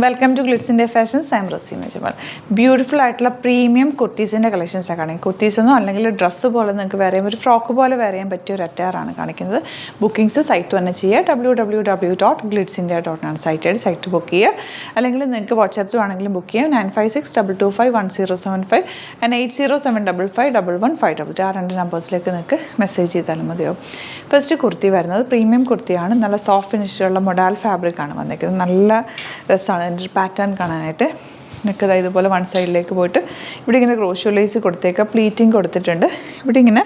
Welcome to Glitz India fashions. I am Razeena Jamal. Beautiful ആയിട്ടുള്ള premium കുർത്തീസിൻ്റെ കളക്ഷൻസാണ് കാണിക്കുന്നത്. കുർത്തീസെന്നോ അല്ലെങ്കിൽ ഡ്രസ്സ് പോലെ നിങ്ങൾക്ക് വെയർ ചെയ്യാൻ ഒരു ഫ്രോക്ക് പോലെ വെയർ ചെയ്യാൻ പറ്റിയ ഒരു അറ്റാറാണ് കാണിക്കുന്നത്. ബുക്കിംഗ്സ് സൈറ്റ് തന്നെ ചെയ്യുക. www.glitzindia.in ആണ് സൈറ്റ് ബുക്ക് ചെയ്യുക. അല്ലെങ്കിൽ നിങ്ങൾക്ക് വാട്സാപ്പിൽ വേണമെങ്കിലും ബുക്ക് ചെയ്യാം. 9562251075 ആൻഡ് 8075551152 ആ രണ്ട് നമ്പേഴ്സിലേക്ക് നിങ്ങൾക്ക് മെസ്സേജ് ചെയ്താലും മതിയാവും. ഫസ്റ്റ് കുർത്തി വരുന്നത് പ്രീമിയം കുർത്തിയാണ്. നല്ല സോഫ്റ്റ് ഫിനിഷിലുള്ള മൊഡാൽ ഫാബ്രിക്കാണ് വന്നിരിക്കുന്നത്. നല്ല രസമാണ് അതിൻ്റെ ഒരു പാറ്റേൺ കാണാനായിട്ട്. നെക്ക് ഇതുപോലെ വൺ സൈഡിലേക്ക് പോയിട്ട് ഇവിടെ ഇങ്ങനെ ക്രോഷോ ലേസ് കൊടുത്തേക്കുക. പ്ലീറ്റിംഗ് കൊടുത്തിട്ടുണ്ട്. ഇവിടെ ഇങ്ങനെ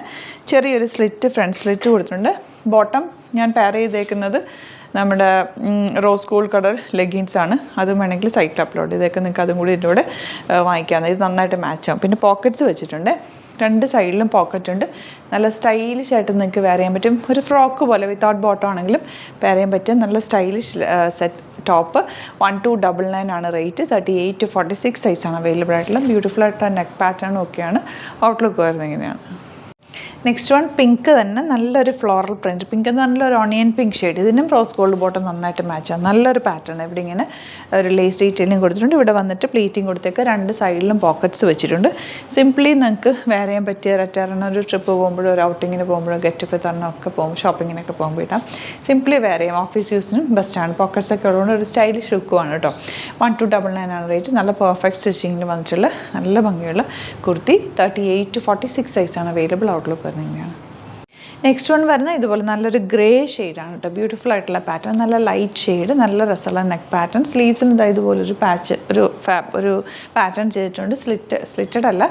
ചെറിയൊരു ഫ്രണ്ട് സ്ലിറ്റ് കൊടുത്തിട്ടുണ്ട്. ബോട്ടം ഞാൻ പെയർ ചെയ്തേക്കുന്നത് നമ്മുടെ റോസ് ഗോൾഡ് കളർ ലെഗിൻസാണ്. അത് വേണമെങ്കിൽ സൈറ്റിൽ അപ്ലോഡ് ചെയ്തേക്കാം. നിങ്ങൾക്ക് അതും കൂടി ഇതിൻ്റെ കൂടെ വാങ്ങിക്കാവുന്നത്. ഇത് നന്നായിട്ട് മാച്ച് ആവും. പിന്നെ പോക്കറ്റ്സ് വെച്ചിട്ടുണ്ട്. രണ്ട് സൈഡിലും പോക്കറ്റ് ഉണ്ട്. നല്ല സ്റ്റൈലിഷ് ആയിട്ട് നിങ്ങൾക്ക് വെയർ ചെയ്യാൻ പറ്റും. ഒരു ഫ്രോക്ക് പോലെ വിത്തൗട്ട് ബോട്ടം ആണെങ്കിലും വെയർ ചെയ്യാൻ പറ്റും. നല്ല സ്റ്റൈലിഷ് സെറ്റ് ടോപ്പ്. 1299 ആണ് റേറ്റ്. 38 to 46 സൈസാണ് അവൈലബിൾ ആയിട്ടുള്ള. ബ്യൂട്ടിഫുൾ ആയിട്ടുള്ള നെക്ക് പാറ്റേണും ഒക്കെയാണ്. ഔട്ട്ലുക്ക് വരുന്നത് ഇങ്ങനെയാണ്. നെക്സ്റ്റ് വൺ പിങ്ക് തന്നെ നല്ലൊരു ഫ്ലോറൽ പ്രിൻറ്റ്. പിങ്ക് എന്ന് പറഞ്ഞാൽ ഒരു ഓണിയൻ പിങ്ക് ഷെയ്ഡ്. ഇതിനും റോസ് ഗോൾഡ് ബോട്ടം നന്നായിട്ട് മാച്ചാണ്. നല്ലൊരു പാറ്റേൺ. ഇവിടെ ഇങ്ങനെ ഒരു ലേസ് ഡീറ്റെയിലിംഗ് കൊടുത്തിട്ടുണ്ട്. ഇവിടെ വന്നിട്ട് പ്ലീറ്റിംഗ് കൊടുത്തേക്ക്. രണ്ട് സൈഡിലും പോക്കറ്റ്സ് വെച്ചിട്ടുണ്ട്. സിംപ്ലി നിങ്ങൾക്ക് വെയർ ചെയ്യാൻ പറ്റിയ റെറ്റാറാണ്. ഒരു ട്രിപ്പ് പോകുമ്പോഴോ ഒരു ഔട്ടിങ്ങിന് പോകുമ്പോഴോ ഗെറ്റൊക്കെ ഒക്കെ പോകുമ്പോൾ ഷോപ്പിങ്ങിനൊക്കെ പോകുമ്പോൾ ഇടാം. സിംപ്ലി വെയർ ചെയ്യാം. ഓഫീസ് യൂസിനും ബെസ്റ്റാണ്. പോക്കറ്റ്സ് ഒക്കെ ഉള്ളതുകൊണ്ട് ഒരു സ്റ്റൈലിഷ് ലുക്കുമാണ് കേട്ടോ. 1299 ആണ് റേറ്റ്. നല്ല പെർഫെക്റ്റ് സ്റ്റിച്ചിങ്ങിന് വന്നിട്ടുള്ള നല്ല ഭംഗിയുള്ള കുർത്തി. 38 to 46 സൈസാണ് അവൈലബിൾ. ഔട്ട്ലുക്ക് വരുന്നത് ഇങ്ങനെയാണ്. നെക്സ്റ്റ് വൺ വരുന്നത് ഇതുപോലെ നല്ലൊരു ഗ്രേ ഷെയ്ഡാണ് കേട്ടോ. ബ്യൂട്ടിഫുൾ ആയിട്ടുള്ള പാറ്റേൺ. നല്ല ലൈറ്റ് ഷെയ്ഡ്. നല്ല രസമുള്ള നെക്ക് പാറ്റേൺ. സ്ലീവ്സിന് ഇതുപോലൊരു പാച്ച് ഒരു പാറ്റേൺ ചെയ്തിട്ടുണ്ട്. സ്ലിറ്റഡ് അല്ല,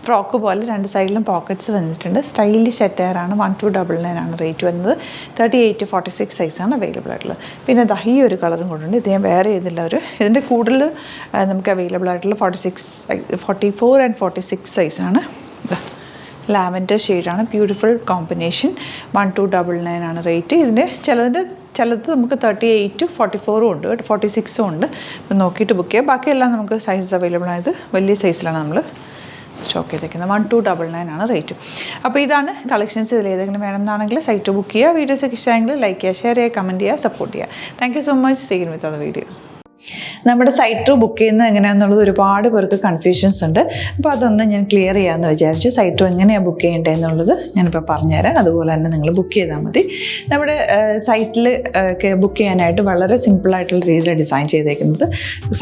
ഫ്രോക്ക് പോലെ രണ്ട് സൈഡിലും പോക്കറ്റ്സ് വന്നിട്ടുണ്ട്. സ്റ്റൈലിഷ് അറ്റയറാണ്. 1299 ആണ് റേറ്റ് വരുന്നത്. 38 to 46 സൈസാണ് അവൈലബിൾ ആയിട്ടുള്ളത്. പിന്നെ ഈ ഒരു കളറും കൊണ്ടുണ്ട്. ഇത് ഞാൻ വേറെ ചെയ്തില്ല. ഇതിൻ്റെ കൂടുതൽ നമുക്ക് അവൈലബിൾ ആയിട്ടുള്ള 44 and 46 സൈസാണ്. ലാവൻഡർ ഷെയ്ഡാണ്. Beautiful combination. 1299 ആണ് റേറ്റ്. ഇതിൻ്റെ ചിലത് നമുക്ക് 38 to 44 ഉണ്ട്, 46 ഉണ്ട്. അപ്പം നോക്കിയിട്ട് ബുക്ക് ചെയ്യുക. ബാക്കിയെല്ലാം നമുക്ക് സൈസസ് അവൈലബിൾ ആയത് വലിയ സൈസിലാണ് നമ്മൾ സ്റ്റോക്ക് ചെയ്തേക്കുന്നത്. 1299 ആണ് റേറ്റ്. അപ്പോൾ ഇതാണ് കളക്ഷൻസ്. ഇതിൽ ഏതെങ്കിലും വേണമെന്നാണെങ്കിൽ സൈറ്റ് ബുക്ക് ചെയ്യുക. വീഡിയോസൊക്കെ ഇഷ്ടമായെങ്കിൽ ലൈക്ക് ചെയ്യുക, ഷെയർ ചെയ്യുക, കമൻറ്റ് ചെയ്യുക, സപ്പോർട്ട് ചെയ്യുക. Thank you so much. See you with other video. നമ്മുടെ സൈറ്റ് ബുക്ക് ചെയ്യുന്നത് എങ്ങനെയാണെന്നുള്ളത് ഒരുപാട് പേർക്ക് കൺഫ്യൂഷൻസ് ഉണ്ട്. അപ്പോൾ അതൊന്ന് ഞാൻ ക്ലിയർ ചെയ്യാമെന്ന് വിചാരിച്ചു. സൈറ്റ് എങ്ങനെയാണ് ബുക്ക് ചെയ്യേണ്ടത് എന്നുള്ളത് ഞാനിപ്പോൾ പറഞ്ഞുതരാം. അതുപോലെ തന്നെ നിങ്ങൾ ബുക്ക് ചെയ്താൽ മതി. നമ്മുടെ സൈറ്റിൽ ബുക്ക് ചെയ്യാനായിട്ട് വളരെ സിമ്പിളായിട്ടുള്ള രീതിയിൽ ഡിസൈൻ ചെയ്തേക്കുന്നത്.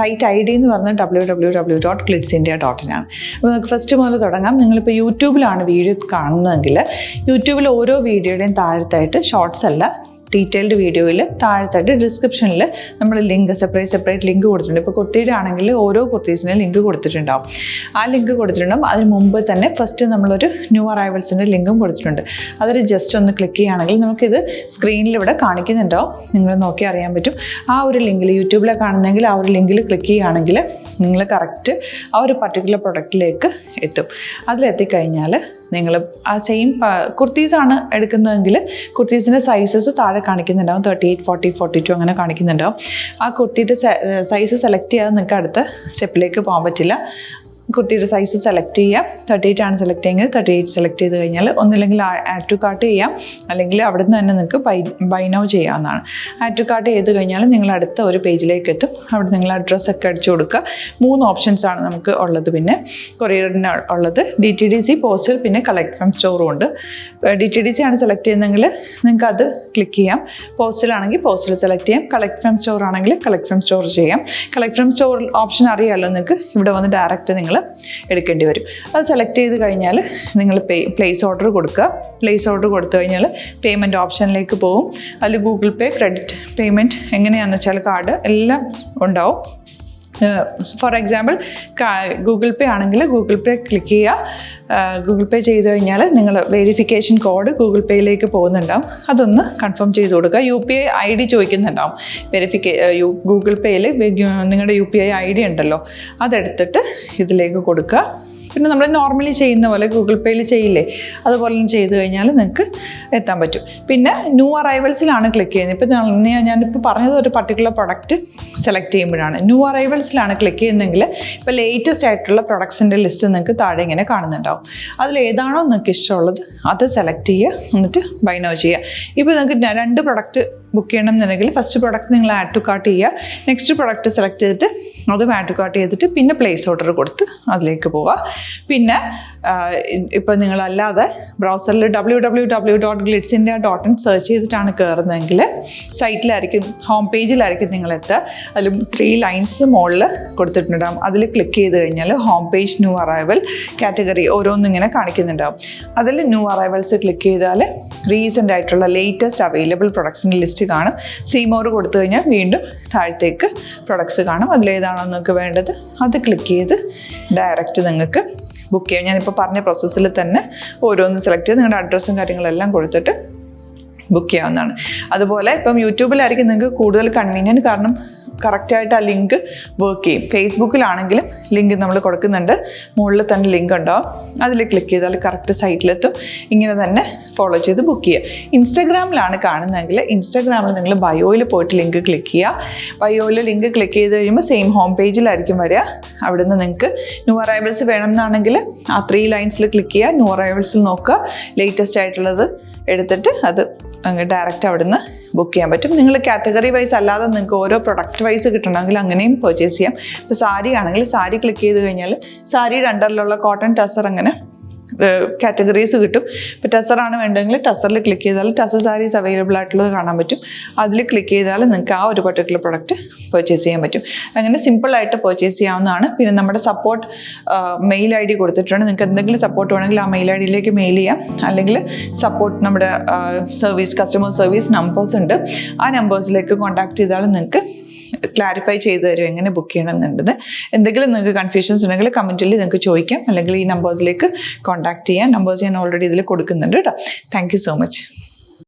സൈറ്റ് ID എന്ന് പറഞ്ഞാൽ www.glitzindia.in ആണ്. അപ്പോൾ നമുക്ക് ഫസ്റ്റ് മുതൽ തുടങ്ങാം. നിങ്ങളിപ്പോൾ യൂട്യൂബിലാണ് വീഡിയോ കാണുന്നതെങ്കിൽ യൂട്യൂബിൽ ഓരോ വീഡിയോയുടെയും താഴത്തായിട്ട് ഷോർട്സ് അല്ല, ഡീറ്റെയിൽഡ് വീഡിയോയിൽ താഴത്തായിട്ട് ഡിസ്ക്രിപ്ഷനിൽ നമ്മൾ ലിങ്ക് സെപ്പറേറ്റ് ലിങ്ക് കൊടുത്തിട്ടുണ്ട്. ഇപ്പോൾ കുർത്തിയുടെ ആണെങ്കിൽ ഓരോ കുർത്തീസിനും ലിങ്ക് കൊടുത്തിട്ടുണ്ടാവും. ആ ലിങ്ക് കൊടുത്തിട്ടുണ്ടാവും. അതിന് മുമ്പ് തന്നെ ഫസ്റ്റ് നമ്മളൊരു ന്യൂ അറൈവൽസിൻ്റെ ലിങ്കും കൊടുത്തിട്ടുണ്ട്. അതിൽ ജസ്റ്റ് ഒന്ന് ക്ലിക്ക് ചെയ്യുകയാണെങ്കിൽ നമുക്കിത് സ്ക്രീനിൽ ഇവിടെ കാണിക്കുന്നുണ്ടാവും. നിങ്ങൾ നോക്കി അറിയാൻ പറ്റും. ആ ഒരു ലിങ്കിൽ യൂട്യൂബിലെ കാണുന്നെങ്കിൽ ആ ഒരു ലിങ്കിൽ ക്ലിക്ക് ചെയ്യുകയാണെങ്കിൽ നിങ്ങൾ കറക്റ്റ് ആ ഒരു പർട്ടിക്കുലർ പ്രൊഡക്റ്റിലേക്ക് എത്തും. അതിലെത്തിക്കഴിഞ്ഞാൽ നിങ്ങൾ ആ സെയിം കുർത്തീസാണ് എടുക്കുന്നതെങ്കിൽ കുർത്തീസിൻ്റെ സൈസസ് താഴെ കാണിക്കുന്നുണ്ടാവും. 38, 40, 42 അങ്ങനെ കാണിക്കുന്നുണ്ടാവും. ആ കുർത്തിയുടെ സൈസ് സെലക്ട് ചെയ്യാതെ നിങ്ങൾക്ക് അടുത്ത സ്റ്റെപ്പിലേക്ക് പോകാൻ പറ്റില്ല. കുർത്തിയുടെ സൈസ് സെലക്ട് ചെയ്യാം. 38 ആണ് സെലക്ട് ചെയ്യുന്നത്. 38 സെലക്ട് ചെയ്ത് കഴിഞ്ഞാൽ ഒന്നില്ലെങ്കിൽ ആഡ് ടു കാർട്ട് ചെയ്യാം, അല്ലെങ്കിൽ അവിടെ നിന്ന് തന്നെ നിങ്ങൾക്ക് ബൈ നൗ ചെയ്യാവുന്നതാണ്. ആഡ് ടു കാർട്ട് ചെയ്ത് കഴിഞ്ഞാൽ നിങ്ങൾ അടുത്ത ഒരു പേജിലേക്ക് എത്തും. അവിടെ നിങ്ങൾ അഡ്രസ്സൊക്കെ അടിച്ചു കൊടുക്കുക. 3 ഓപ്ഷൻസാണ് നമുക്ക് ഉള്ളത്. പിന്നെ കൊറിയറിന് ഉള്ളത് DTDC, പോസ്റ്റൽ, പിന്നെ കളക്ട് ഫ്രം സ്റ്റോറും ഉണ്ട്. DTDC ആണ് സെലക്ട് ചെയ്യുന്നതെങ്കിൽ നിങ്ങൾക്ക് അത് ക്ലിക്ക് ചെയ്യാം. പോസ്റ്റലാണെങ്കിൽ പോസ്റ്റൽ സെലക്ട് ചെയ്യാം. കളക്ട് ഫ്രം സ്റ്റോർ ആണെങ്കിൽ കളക്ട് ഫ്രം സ്റ്റോർ ചെയ്യാം. കളക്ട് ഫ്രം സ്റ്റോർ ഓപ്ഷൻ അറിയാമല്ലോ നിങ്ങൾക്ക്. ഇവിടെ വന്ന് ഡയറക്റ്റ് നിങ്ങൾ എടുക്കേണ്ടി വരും. അത് സെലക്ട് ചെയ്ത് കഴിഞ്ഞാൽ നിങ്ങൾ പ്ലേസ് ഓർഡർ കൊടുക്കുക. പ്ലേസ് ഓർഡർ കൊടുത്തു കഴിഞ്ഞാൽ പേയ്മെൻറ്റ് ഓപ്ഷനിലേക്ക് പോകും. അതിൽ ഗൂഗിൾ പേ, ക്രെഡിറ്റ് പേയ്മെൻറ്റ് എങ്ങനെയാണെന്ന് വെച്ചാൽ കാർഡ് എല്ലാം ഉണ്ടാവും. ഫോർ എക്സാമ്പിൾ ഗൂഗിൾ പേ ആണെങ്കിൽ ഗൂഗിൾ പേ ക്ലിക്ക് ചെയ്യുക. ഗൂഗിൾ പേ ചെയ്ത് കഴിഞ്ഞാൽ നിങ്ങൾ വെരിഫിക്കേഷൻ കോഡ് ഗൂഗിൾ പേയിലേക്ക് പോകുന്നുണ്ടാവും. അതൊന്ന് കൺഫേം ചെയ്ത് കൊടുക്കുക. UPI ID ചോദിക്കുന്നുണ്ടാവും. ഗൂഗിൾ പേയിൽ നിങ്ങളുടെ UPI ID ഉണ്ടല്ലോ, അതെടുത്തിട്ട് ഇതിലേക്ക് കൊടുക്കുക. പിന്നെ നമ്മൾ നോർമലി ചെയ്യുന്ന പോലെ ഗൂഗിൾ പേയിൽ ചെയ്യില്ലേ, അതുപോലെ ചെയ്ത് കഴിഞ്ഞാൽ നിങ്ങൾക്ക് എത്താൻ പറ്റും. പിന്നെ ന്യൂ അറൈവൽസിലാണ് ക്ലിക്ക് ചെയ്യുന്നത്. ഇപ്പോൾ ഞാനിപ്പോൾ പറഞ്ഞത് ഒരു പർട്ടിക്കുലർ പ്രൊഡക്റ്റ് സെലക്ട് ചെയ്യുമ്പോഴാണ്. ന്യൂ അറൈവൽസിലാണ് ക്ലിക്ക് ചെയ്യുന്നതെങ്കിൽ ഇപ്പോൾ ലേറ്റസ്റ്റ് ആയിട്ടുള്ള പ്രൊഡക്ട്സിൻ്റെ ലിസ്റ്റ് നിങ്ങൾക്ക് താഴെ ഇങ്ങനെ കാണുന്നുണ്ടാവും. അതിൽ ഏതാണോ നിങ്ങൾക്ക് ഇഷ്ടമുള്ളത് അത് സെലക്ട് ചെയ്യുക, എന്നിട്ട് ബൈ നൗ ചെയ്യുക. ഇപ്പോൾ നിങ്ങൾക്ക് 2 പ്രൊഡക്റ്റ് ബുക്ക് ചെയ്യണം എന്നുണ്ടെങ്കിൽ ഫസ്റ്റ് പ്രൊഡക്റ്റ് നിങ്ങൾ ആഡ് ടു കാർട്ട് ചെയ്യുക. നെക്സ്റ്റ് പ്രൊഡക്റ്റ് സെലക്ട് ചെയ്തിട്ട് അത് മാട്രിക് ആർട്ട് ചെയ്തിട്ട് പിന്നെ പ്ലേസ് ഓർഡർ കൊടുത്ത് അതിലേക്ക് പോവുക. പിന്നെ ഇപ്പോൾ നിങ്ങളല്ലാതെ ബ്രൗസറിൽ www.glitzindia.in സെർച്ച് ചെയ്തിട്ടാണ് കയറുന്നതെങ്കിൽ സൈറ്റിലായിരിക്കും, ഹോം പേജിലായിരിക്കും നിങ്ങളെത്തുക. അതിൽ 3 ലൈൻസ് മുകളിൽ കൊടുത്തിട്ടുണ്ടാകും. അതിൽ ക്ലിക്ക് ചെയ്ത് കഴിഞ്ഞാൽ home page, new arrival, category ഓരോന്നും ഇങ്ങനെ കാണിക്കുന്നുണ്ടാവും. അതിൽ ന്യൂ അറൈവൽസ് ക്ലിക്ക് ചെയ്താൽ റീസെൻ്റ് ആയിട്ടുള്ള ലേറ്റസ്റ്റ് അവൈലബിൾ പ്രൊഡക്ട്സിൻ്റെ ലിസ്റ്റ് കാണും. സീമോർ കൊടുത്തു കഴിഞ്ഞാൽ വീണ്ടും താഴത്തേക്ക് പ്രൊഡക്ട്സ് കാണും. അതിലേതാണോ നിങ്ങൾക്ക് വേണ്ടത് അത് ക്ലിക്ക് ചെയ്ത് ഡയറക്റ്റ് നിങ്ങൾക്ക് ബുക്ക് ചെയ്യാം. ഞാനിപ്പോൾ പറഞ്ഞ പ്രോസസ്സിൽ തന്നെ ഓരോന്ന് സെലക്ട് ചെയ്ത് നിങ്ങളുടെ അഡ്രസ്സും കാര്യങ്ങളെല്ലാം കൊടുത്തിട്ട് ബുക്ക് ചെയ്യാവുന്നതാണ്. അതുപോലെ ഇപ്പം യൂട്യൂബിലായിരിക്കും നിങ്ങൾക്ക് കൂടുതൽ കൺവീനിയൻറ്റ്, കാരണം കറക്റ്റായിട്ട് ആ ലിങ്ക് വർക്ക് ചെയ്യും. ഫേസ്ബുക്കിലാണെങ്കിലും ലിങ്ക് നമ്മൾ കൊടുക്കുന്നുണ്ട്, മുകളിൽ തന്നെ ലിങ്ക് ഉണ്ടാവും. അതിൽ ക്ലിക്ക് ചെയ്താൽ കറക്റ്റ് സൈറ്റിലെത്തും. ഇങ്ങനെ തന്നെ ഫോളോ ചെയ്ത് ബുക്ക് ചെയ്യുക. ഇൻസ്റ്റാഗ്രാമിലാണ് കാണുന്നതെങ്കിൽ ഇൻസ്റ്റാഗ്രാമിൽ നിങ്ങൾ ബയോയിൽ പോയിട്ട് ലിങ്ക് ക്ലിക്ക് ചെയ്യുക. ബയോയിൽ ലിങ്ക് ക്ലിക്ക് ചെയ്ത് കഴിയുമ്പോൾ സെയിം ഹോം പേജിലായിരിക്കും വരിക. അവിടെ നിന്ന് നിങ്ങൾക്ക് ന്യൂ അറൈവൽസ് വേണമെന്നാണെങ്കിൽ ആ 3 ലൈൻസിൽ ക്ലിക്ക് ചെയ്യുക. ന്യൂ അറൈവൽസിൽ നോക്കുക, ലേറ്റസ്റ്റ് ആയിട്ടുള്ളത് എടുത്തിട്ട് അത് അങ്ങ് ഡയറക്റ്റ് അവിടെ നിന്ന് ബുക്ക് ചെയ്യാൻ പറ്റും. നിങ്ങൾ കാറ്റഗറി വൈസ് അല്ലാതെ നിങ്ങൾക്ക് ഓരോ പ്രൊഡക്റ്റ് വൈസ് കിട്ടണമെങ്കിൽ അങ്ങനെയും പർച്ചേസ് ചെയ്യാം. ഇപ്പോൾ സാരി ആണെങ്കിൽ സാരി ക്ലിക്ക് ചെയ്ത് കഴിഞ്ഞാൽ സാരിയുടെ അണ്ടറിലുള്ള കോട്ടൺ ടസർ അങ്ങനെ കാറ്റഗറീസ് കിട്ടും. ഇപ്പോൾ ടസറാണ് വേണ്ടതെങ്കിൽ ടസറിൽ ക്ലിക്ക് ചെയ്താൽ ടസർ സാരീസ് അവൈലബിൾ ആയിട്ടുള്ളത് കാണാൻ പറ്റും. അതിൽ ക്ലിക്ക് ചെയ്താൽ നിങ്ങൾക്ക് ആ ഒരു പർട്ടിക്കുലർ പ്രൊഡക്റ്റ് പർച്ചേസ് ചെയ്യാൻ പറ്റും. അങ്ങനെ സിമ്പിളായിട്ട് പർച്ചേസ് ചെയ്യാവുന്നതാണ്. പിന്നെ നമ്മുടെ സപ്പോർട്ട് മെയിൽ ID കൊടുത്തിട്ടുണ്ട്. നിങ്ങൾക്ക് എന്തെങ്കിലും സപ്പോർട്ട് വേണമെങ്കിൽ ആ മെയിൽ IDയിലേക്ക് മെയിൽ ചെയ്യാം. അല്ലെങ്കിൽ സപ്പോർട്ട് നമ്മുടെ കസ്റ്റമർ സർവീസ് നമ്പേഴ്സ് ഉണ്ട്. ആ നമ്പേഴ്സിലേക്ക് കോൺടാക്ട് ചെയ്താൽ നിങ്ങൾക്ക് ക്ലാരിഫൈ ചെയ്ത് തരും എങ്ങനെ ബുക്ക് ചെയ്യണം എന്നുള്ളത്. എന്തെങ്കിലും നിങ്ങൾക്ക് കൺഫ്യൂഷൻസ് ഉണ്ടെങ്കിൽ കമൻറ്റിൽ നിങ്ങൾക്ക് ചോദിക്കാം, അല്ലെങ്കിൽ ഈ നമ്പേഴ്സിലേക്ക് കോൺടാക്ട് ചെയ്യാം. നമ്പേഴ്സ് ഞാൻ ഓൾറെഡി ഇതിൽ കൊടുക്കുന്നുണ്ട് കേട്ടോ. Thank you so much.